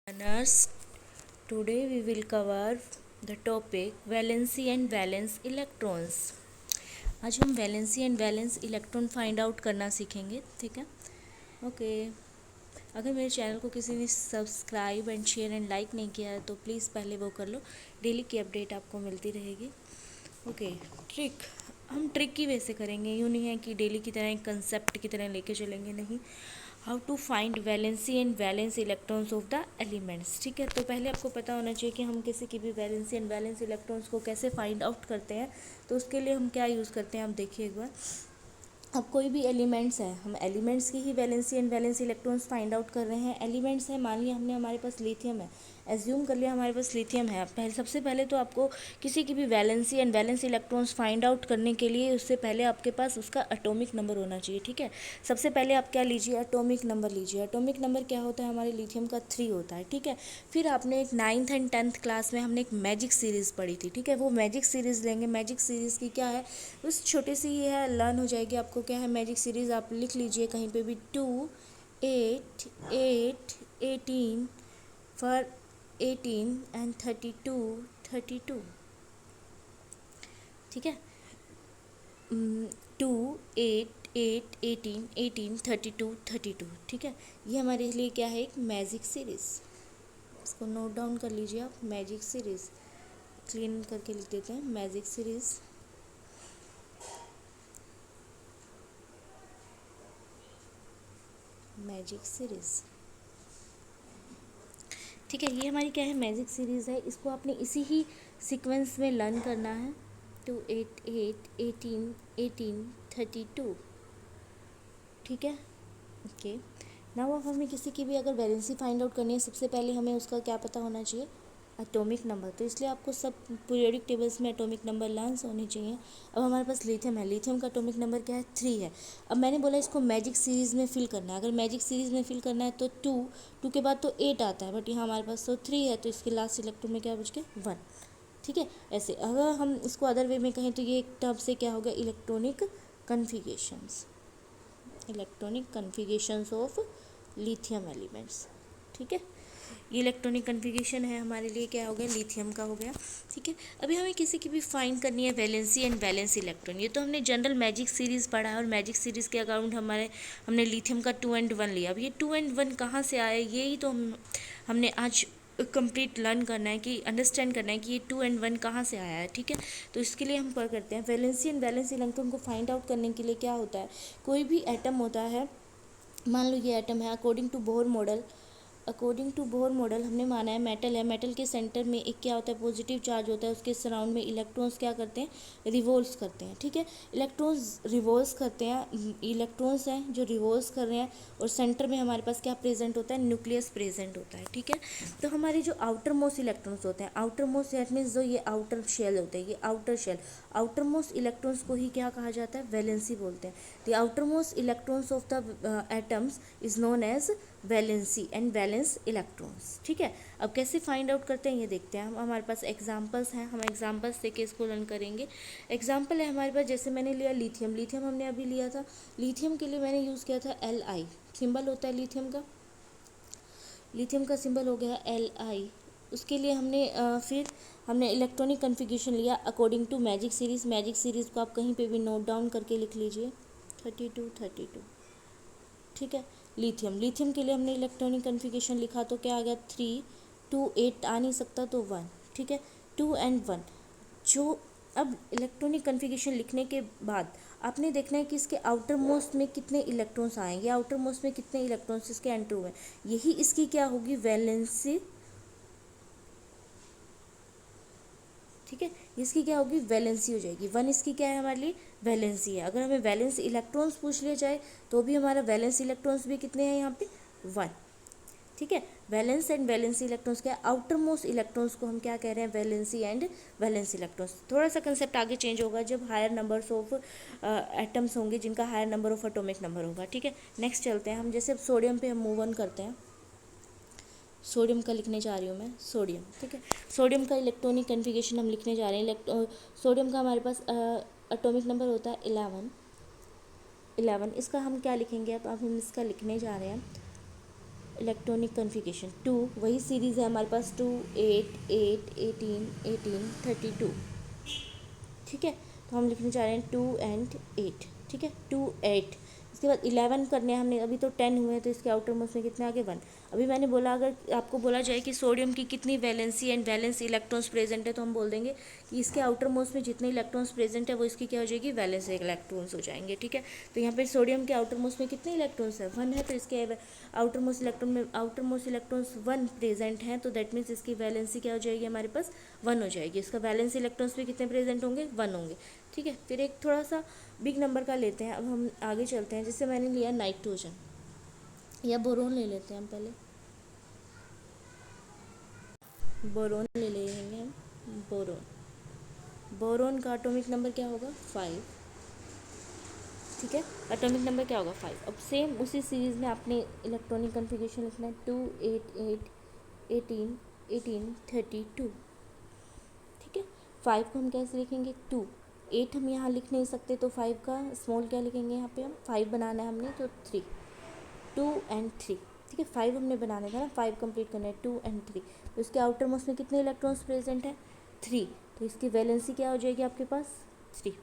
Learners, today we will cover the topic valency and valence electrons. आज हम valency and valence electron find out करना सीखेंगे, ठीक है। ओके अगर मेरे चैनल को किसी ने subscribe and share and like नहीं किया है तो प्लीज़ पहले वो कर लो। डेली की अपडेट आपको मिलती रहेगी। ओके हम ट्रिक की वे से करेंगे, यूँ नहीं है कि डेली की तरह एक कंसेप्ट की तरह लेके चलेंगे, नहीं। How to find valency and valence electrons of the elements, ठीक है। तो पहले आपको पता होना चाहिए कि हम किसी की भी वैलेंसी एंड वैलेंस इलेक्ट्रॉन्स को कैसे फाइंड आउट करते हैं। तो उसके लिए हम क्या यूज़ करते हैं, आप देखिए एक बार। अब कोई भी एलिमेंट्स है, हम एलिमेंट्स की ही valency and valence electrons find out कर रहे हैं। एलिमेंट्स है, मान लिया हमने हमारे पास लिथियम है, एज्यूम कर लिया हमारे पास लिथियम है। सबसे पहले तो आपको किसी की भी valency and valence electrons find out करने के लिए उससे पहले आपके पास उसका एटॉमिक नंबर होना चाहिए, ठीक है। सबसे पहले आप क्या लीजिए, एटॉमिक नंबर लीजिए। एटॉमिक नंबर क्या होता है, हमारे लिथियम का 3 होता है, ठीक है। फिर आपने एक 9th एंड 10th क्लास में हमने एक मैजिक सीरीज़ पढ़ी थी, ठीक है। वो मैजिक सीरीज़ लेंगे। मैजिक सीरीज़ की क्या है, उस छोटी सी ही है, लर्न हो जाएगी आपको। क्या है मैजिक सीरीज़, आप लिख लीजिए कहीं पे भी, 2 8 8 18 फॉर 18 एंड 32 32, ठीक है। 2 8 8 18 18 32 32, ठीक है। ये हमारे लिए क्या है, एक मैजिक सीरीज़। इसको नोट डाउन कर लीजिए आप, मैजिक सीरीज़ क्लीन करके लिख देते हैं, मैजिक सीरीज़। मैजिक सीरीज़, ठीक है। ये हमारी क्या है, मैजिक सीरीज़ है। इसको आपने इसी ही सीक्वेंस में लर्न करना है। 2 8 8 18 18 32, ठीक है। ओके नाउ अब हमें किसी की भी अगर वैलेंसी फाइंड आउट करनी है, सबसे पहले हमें उसका क्या पता होना चाहिए, एटॉमिक नंबर। तो इसलिए आपको सब पीरियोडिक टेबल्स में एटॉमिक नंबर लर्न होने चाहिए। अब हमारे पास लिथियम है, लिथियम का एटॉमिक नंबर क्या है, 3 है। अब मैंने बोला इसको मैजिक सीरीज़ में फिल करना है। अगर मैजिक सीरीज़ में फिल करना है तो 2 के बाद तो 8 आता है, बट यहाँ हमारे पास तो 3 है, तो इसके लास्ट इलेक्ट्रॉन में क्या बच गया, 1, ठीक है। ऐसे अगर हम इसको अदर वे में कहें तो ये एक टर्म से क्या हो गया, electronic configurations, electronic configurations of lithium elements, ठीक है। ये इलेक्ट्रॉनिक कन्फिगरेशन है, हमारे लिए क्या हो गया, लिथियम का हो गया, ठीक है। अभी हमें किसी की भी फाइंड करनी है वैलेंसी एंड वैलेंस इलेक्ट्रॉन। ये तो हमने जनरल मैजिक सीरीज़ पढ़ा है, और मैजिक सीरीज़ के अकाउंट हमने लिथियम का 2 and 1 लिया। अब ये 2 and 1 कहाँ से आए, यही तो हमने आज कंप्लीट लर्न करना है, कि अंडरस्टैंड करना है कि ये 2 and 1 कहाँ से आया है, ठीक है। तो इसके लिए हम पर करते हैं, वैलेंसी एंड वैलेंस इलेक्ट्रॉन को फाइंड आउट करने के लिए क्या होता है, कोई भी एटम होता है, मान लो ये एटम है, अकॉर्डिंग टू बोर मॉडल हमने माना है मेटल है। मेटल के सेंटर में एक क्या होता है, पॉजिटिव चार्ज होता है। उसके सराउंड में इलेक्ट्रॉन्स क्या करते हैं, रिवोल्व्स करते हैं, ठीक है। इलेक्ट्रॉन्स रिवोल्व्स करते हैं, इलेक्ट्रॉन्स हैं जो रिवोल्व्स कर रहे हैं, और सेंटर में हमारे पास क्या प्रेजेंट होता है, न्यूक्लियस प्रेजेंट होता है, ठीक है। तो हमारे जो आउटर मोस्ट इलेक्ट्रॉन्स होते हैं, आउटर मोस्ट दैट मीन्स जो ये आउटर शेल होते हैं, ये outer shell, outer most electrons को ही क्या कहा जाता है, वैलेंसी बोलते हैं। The outer most electrons of the atoms is known as valency and valence electrons, ठीक है। अब कैसे फाइंड आउट करते हैं ये देखते हैं हम। हमारे पास एग्जांपल्स हैं, हम एग्जांपल्स से इसको लर्न करेंगे। एग्जांपल है हमारे पास, जैसे मैंने लिया लिथियम, लिथियम हमने अभी लिया था। लिथियम के लिए मैंने यूज़ किया था Li, सिंबल होता है लिथियम का, लिथियम का सिंबल हो गया Li। उसके लिए फिर हमने इलेक्ट्रॉनिक कन्फिग्रेशन लिया according to magic series. Magic series को आप कहीं पे भी नोट डाउन करके लिख लीजिए, 32 32, ठीक है। लिथियम के लिए हमने इलेक्ट्रॉनिक कन्फिगरेशन लिखा तो क्या आ गया, 3 2 8 आ नहीं सकता तो 1, ठीक है। 2 and 1 जो, अब इलेक्ट्रॉनिक कन्फिगरेशन लिखने के बाद आपने देखना है कि इसके आउटर मोस्ट में कितने इलेक्ट्रॉन्स आएंगे, आउटर मोस्ट में कितने इलेक्ट्रॉन्स इसके एंटर हुए, यही इसकी क्या होगी, वैलेंसी, ठीक है। इसकी क्या होगी, वैलेंसी हो जाएगी। 1 इसकी क्या है, हमारे लिए वैलेंसी है। अगर हमें वैलेंस इलेक्ट्रॉन्स पूछ लिया जाए तो भी हमारा वैलेंस इलेक्ट्रॉन्स भी कितने हैं यहाँ पे, 1, ठीक है। वैलेंस एंड वैलेंसी इलेक्ट्रॉन्स क्या, आउटर मोस्ट इलेक्ट्रॉन्स को हम क्या कह रहे हैं, वैलेंसी एंड वैलेंस इलेक्ट्रॉन्स। थोड़ा सा कंसेप्ट आगे चेंज होगा जब हायर नंबर्स ऑफ एटम्स होंगे, जिनका higher number of atomic number होगा, ठीक है। नेक्स्ट चलते हैं हम, जैसे अब सोडियम पे हम मूव ऑन करते हैं। सोडियम का लिखने जा रही हूँ मैं, सोडियम, ठीक है। सोडियम का इलेक्ट्रॉनिक कन्फिगरेशन हम लिखने जा रहे हैं। सोडियम का हमारे पास एटॉमिक नंबर होता है 11। इसका हम क्या लिखेंगे, अब हम इसका लिखने जा रहे हैं इलेक्ट्रॉनिक कन्फिगरेशन 2, वही सीरीज़ है हमारे पास 2, 8, 8, 18, 18, 32। ठीक है, तो हम लिखने जा रहे हैं 2 एंड 8। ठीक है, 2, 8। इसके बाद 11 करने हैं हमने, अभी तो 10 हुए हैं तो इसके आउटर मोस्ट में कितने आगे 1। अभी मैंने बोला अगर आपको बोला जाए कि सोडियम की कितनी valency and valence electrons present है, तो हम बोल देंगे कि इसके आउटर मोस्ट में जितने इलेक्ट्रॉन्स प्रेजेंट है वो इसकी क्या हो जाएगी, वैलेंस इलेक्ट्रॉन्स हो जाएंगे। ठीक है, तो यहाँ पे सोडियम के आउटर मोस्ट में कितने इलेक्ट्रॉन्स है, 1 है, तो इसके आउटर मोस्ट इलेक्ट्रॉन में आउटर मोस्ट इलेक्ट्रॉन्स 1 प्रेजेंट हैं, तो दैट मीन्स इसकी वैलेंसी क्या हो जाएगी हमारे पास, 1 हो जाएगी। इसका वैलेंस इलेक्ट्रॉन्स भी कितने प्रेजेंट होंगे, 1 होंगे। ठीक है, फिर एक थोड़ा सा बिग नंबर का लेते हैं। अब हम आगे चलते हैं, जैसे मैंने लिया नाइट्रोजन या बोरोन ले लेते हैं हम पहले, बोरोन ले लेंगे हम। बोरोन, बोरोन का एटॉमिक नंबर क्या होगा, 5। ठीक है, एटॉमिक नंबर क्या होगा, 5। अब सेम उसी सीरीज़ में आपने इलेक्ट्रॉनिक कन्फिगरेशन लिखना है, 2, 8, 8, 18, 18, 32। ठीक है, 5 को हम कैसे लिखेंगे, 2, 8 हम यहाँ लिख नहीं सकते तो 5 का स्मॉल क्या लिखेंगे, यहाँ पे हम 5 बनाना है हमने तो 3, 2 एंड 3। ठीक है, 5 हमने बनाने था ना, 5 कंप्लीट करना है, 2 एंड 3। तो इसके आउटर मोस्ट में कितने इलेक्ट्रॉन्स प्रेजेंट है, 3। तो इसकी वैलेंसी क्या हो जाएगी आपके पास, 3।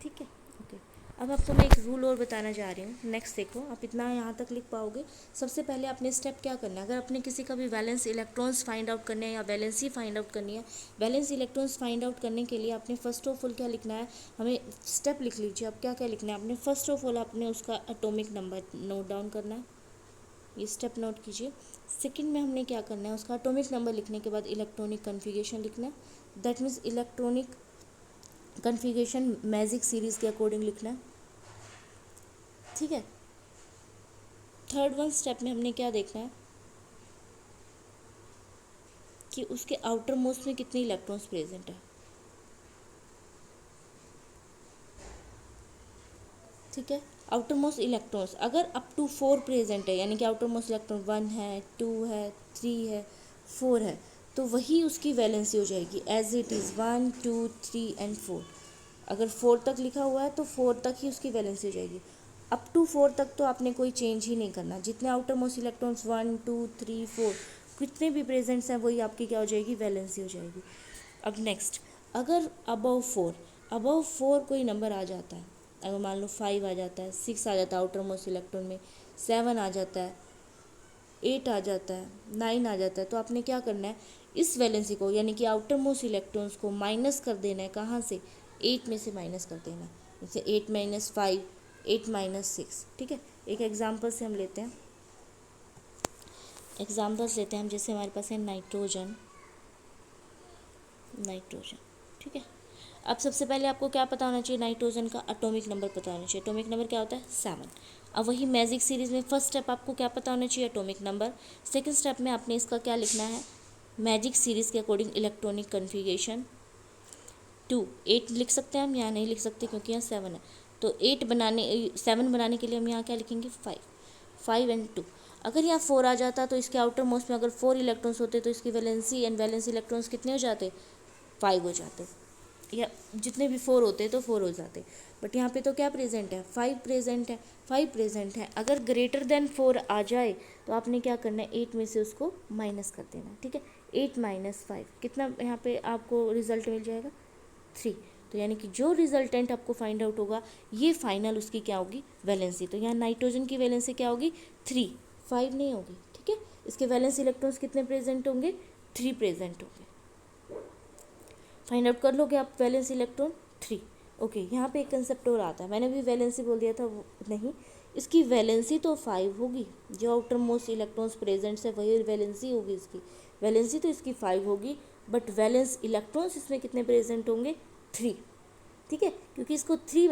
ठीक है, ओके। अब आपको मैं एक रूल और बताना जा रही हूँ। नेक्स्ट देखो, आप इतना यहाँ तक लिख पाओगे। सबसे पहले आपने स्टेप क्या करना है, अगर आपने किसी का भी वैलेंस इलेक्ट्रॉन्स फाइंड आउट करने हैं या वैलेंसी फाइंड आउट करनी है, वैलेंस इलेक्ट्रॉन्स फाइंड आउट करने के लिए आपने फर्स्ट ऑफ ऑल क्या लिखना है, हमें स्टेप लिख लीजिए। अब क्या क्या लिखना है आपने, फर्स्ट ऑफ ऑल आपने उसका एटॉमिक नंबर नोट डाउन करना है, ये स्टेप नोट कीजिए। सेकंड में हमने क्या करना है, उसका एटॉमिक नंबर लिखने के बाद इलेक्ट्रॉनिक कन्फिगरेशन लिखना है, that means electronic configuration magic series के अकॉर्डिंग लिखना है। ठीक है, थर्ड वन स्टेप में हमने क्या देखना है कि उसके आउटर मोस्ट में कितने इलेक्ट्रॉन्स प्रेजेंट है। ठीक है, आउटर मोस्ट इलेक्ट्रॉन्स अगर अप टू 4 प्रेजेंट है, यानी कि आउटर मोस्ट इलेक्ट्रॉन 1 है, 2 है, 3 है, 4 है, तो वही उसकी वैलेंसी हो जाएगी एज इट इज़ 1, 2, 3 एंड 4। अगर 4 तक लिखा हुआ है तो 4 तक ही उसकी वैलेंसी हो जाएगी। अप टू 4 तक तो आपने कोई चेंज ही नहीं करना, जितने आउटर मोस्ट इलेक्ट्रॉन्स 1, 2, 3, 4 कितने भी प्रेजेंट्स हैं वही आपकी क्या हो जाएगी, वैलेंसी हो जाएगी। अब नेक्स्ट, अगर अबव 4 कोई नंबर आ जाता है, अगर मान लो 5 आ जाता है, 6 आ जाता है आउटर मोस्ट इलेक्ट्रॉन में, 7 आ जाता है, 8 आ जाता है, 9 आ जाता है, तो आपने क्या करना है, इस वैलेंसी को यानी कि आउटर मोस्ट इलेक्ट्रॉन्स को माइनस कर देना है। कहाँ से, 8 में से माइनस कर देना है। जैसे 8 माइनस 5, 8 माइनस 6। ठीक है, एक एग्जाम्पल से हम लेते हैं, हम जैसे हमारे पास है नाइट्रोजन। ठीक है, अब सबसे पहले आपको क्या पता होना चाहिए, नाइट्रोजन का एटॉमिक नंबर पता होना चाहिए। एटॉमिक नंबर क्या होता है, 7। अब वही मैजिक सीरीज़ में फर्स्ट स्टेप आपको क्या पता होना चाहिए, एटॉमिक नंबर। सेकंड स्टेप में आपने इसका क्या लिखना है, मैजिक सीरीज़ के अकॉर्डिंग इलेक्ट्रॉनिक कन्फिगरेशन 2। 8 लिख सकते हैं हम, यहाँ नहीं लिख सकते क्योंकि यहाँ 7 है, तो 7 बनाने के लिए हम यहाँ क्या लिखेंगे, 5 एंड 2। अगर यहाँ 4 आ जाता तो इसके आउटर मोस्ट में अगर 4 इलेक्ट्रॉन्स होते तो इसकी वैलेंसी एंड वैलेंस इलेक्ट्रॉन्स कितने हो जाते, 5 हो जाते, या जितने भी 4 होते तो 4 हो जाते। बट यहाँ पे तो क्या प्रेजेंट है, 5 प्रेजेंट है, 5 प्रेजेंट है। अगर ग्रेटर देन 4 आ जाए तो आपने क्या करना है, 8 में से उसको माइनस कर देना। ठीक है, 8 माइनस 5 कितना यहाँ पे आपको रिजल्ट मिल जाएगा, 3। तो यानी कि जो रिजल्टेंट आपको फाइंड आउट होगा ये फाइनल उसकी क्या होगी, वैलेंसी। तो यहाँ नाइट्रोजन की वैलेंसी क्या होगी, 3, 5 नहीं होगी। ठीक है, इसके वैलेंस इलेक्ट्रॉन्स कितने प्रेजेंट होंगे, 3 प्रेजेंट होंगे। फाइंड आउट कर लोगे आप वैलेंस इलेक्ट्रॉन 3। ओके, यहाँ पे एक कंसेप्ट और आता है, मैंने भी वैलेंसी बोल दिया था, वो नहीं, इसकी वैलेंसी तो 5 होगी, जो आउटर मोस्ट इलेक्ट्रॉन्स प्रेजेंट्स है वही वैलेंसी होगी इसकी। वैलेंसी तो इसकी 5 होगी, बट वैलेंस इलेक्ट्रॉन्स इसमें कितने प्रेजेंट होंगे, 3। ठीक है, क्योंकि इसको 3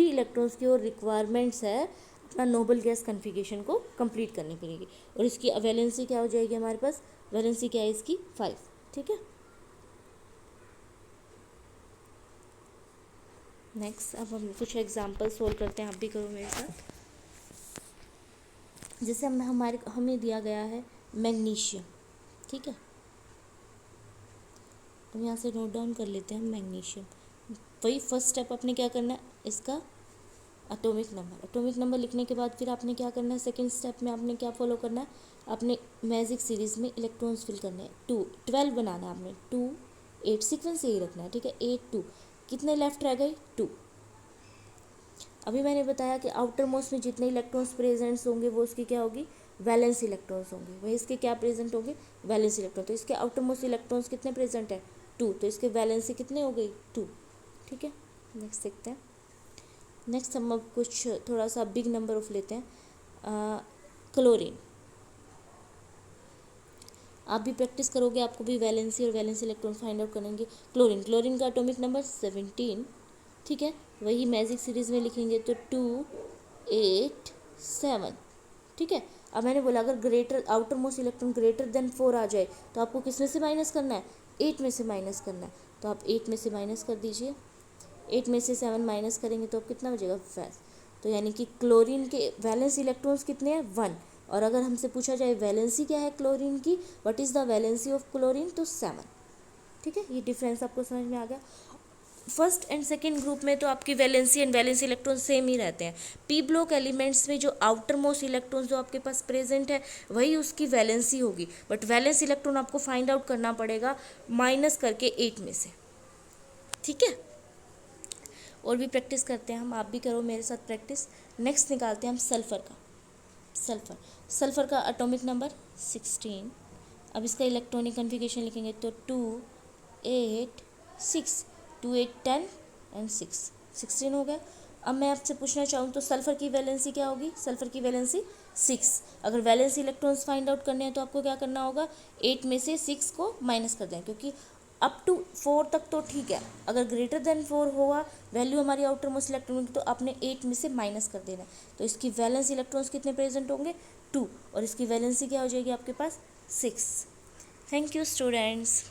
इलेक्ट्रॉन्स की और रिक्वायरमेंट्स है अपना नोबल गैस कन्फिगरेशन को कंप्लीट करने के लिए, और इसकी वैलेंसी क्या हो जाएगी हमारे पास, वैलेंसी क्या है इसकी, 5। ठीक है, नेक्स्ट अब हम कुछ एग्जांपल सोल्व करते हैं, आप भी करो मेरे साथ। जैसे हमें दिया गया है मैग्नीशियम। ठीक है, तो यहाँ से नोट डाउन कर लेते हैं मैग्नीशियम। वही फर्स्ट स्टेप अपने क्या करना है, इसका एटॉमिक नंबर लिखने के बाद फिर आपने क्या करना है, सेकंड स्टेप में आपने क्या फॉलो करना है, आपने मैजिक सीरीज़ में इलेक्ट्रॉन्स फिल करने हैं। 12 बनाना है आपने, 2 8 सीक्वेंस यही रखना है, ठीक है। 8 2 कितने लेफ्ट रह गए, 2। अभी मैंने बताया कि आउटर मोस्ट में जितने इलेक्ट्रॉन्स प्रेजेंट्स होंगे वो उसकी क्या होगी, वैलेंस इलेक्ट्रॉन्स होंगे। वही इसके क्या प्रेजेंट होंगे, वैलेंस इलेक्ट्रॉन। तो इसके आउटर मोस्ट इलेक्ट्रॉन्स कितने प्रेजेंट है, 2, तो इसके वैलेंसी कितने हो गई, 2, ठीक है। नेक्स्ट देखते हैं। नेक्स्ट हम अब कुछ थोड़ा सा बिग नंबर ऑफ लेते हैं। क्लोरीन, आप भी प्रैक्टिस करोगे, आपको भी वैलेंसी और वैलेंस इलेक्ट्रॉन फाइंड आउट करेंगे। क्लोरीन का एटॉमिक नंबर 17, ठीक है। वही मैजिक सीरीज में लिखेंगे तो 2 8 7, ठीक है। अब मैंने बोला अगर greater outer most electron greater than 4 आ जाए तो आपको किस में से माइनस करना है, 8 में से माइनस करना है। तो आप 8 में से माइनस कर दीजिए, 8 में से 7 माइनस करेंगे तो अब कितना बचेगा, 5। तो यानी कि क्लोरीन के वैलेंस इलेक्ट्रॉन्स कितने हैं, 1। और अगर हमसे पूछा जाए वैलेंसी क्या है क्लोरीन की, what is the valency of chlorine, तो 7, ठीक है। ये डिफरेंस आपको समझ में आ गया। फर्स्ट एंड सेकेंड ग्रुप में तो आपकी valency and valence electron same ही रहते हैं। पी ब्लॉक एलिमेंट्स में जो आउटर मोस्ट इलेक्ट्रॉन जो आपके पास प्रेजेंट है वही उसकी वैलेंसी होगी, बट वैलेंस इलेक्ट्रॉन आपको फाइंड आउट करना पड़ेगा माइनस करके 8 में से, ठीक है। और भी प्रैक्टिस करते हैं हम, आप भी करो मेरे साथ प्रैक्टिस। नेक्स्ट निकालते हैं हम सल्फ़र का। सल्फ़र का एटॉमिक नंबर 16। अब इसका इलेक्ट्रॉनिक कन्फिगरेशन लिखेंगे तो 2 8 6, 2 8 10 एंड 6, 16 हो गया। अब मैं आपसे पूछना चाहूँ तो सल्फ़र की वैलेंसी क्या होगी, सल्फ़र की वैलेंसी 6। अगर वैलेंसी इलेक्ट्रॉन्स फाइंड आउट करने हैं तो आपको क्या करना होगा, 8 में से 6 को माइनस कर दें, क्योंकि अप टू 4 तक तो ठीक है, अगर ग्रेटर देन 4 हुआ वैल्यू हमारी आउटर मोस्ट इलेक्ट्रॉन की तो आपने 8 में से माइनस कर देना है। तो इसकी वैलेंस इलेक्ट्रॉन्स कितने प्रेजेंट होंगे, 2, और इसकी वैलेंसी क्या हो जाएगी आपके पास, 6। Thank you students.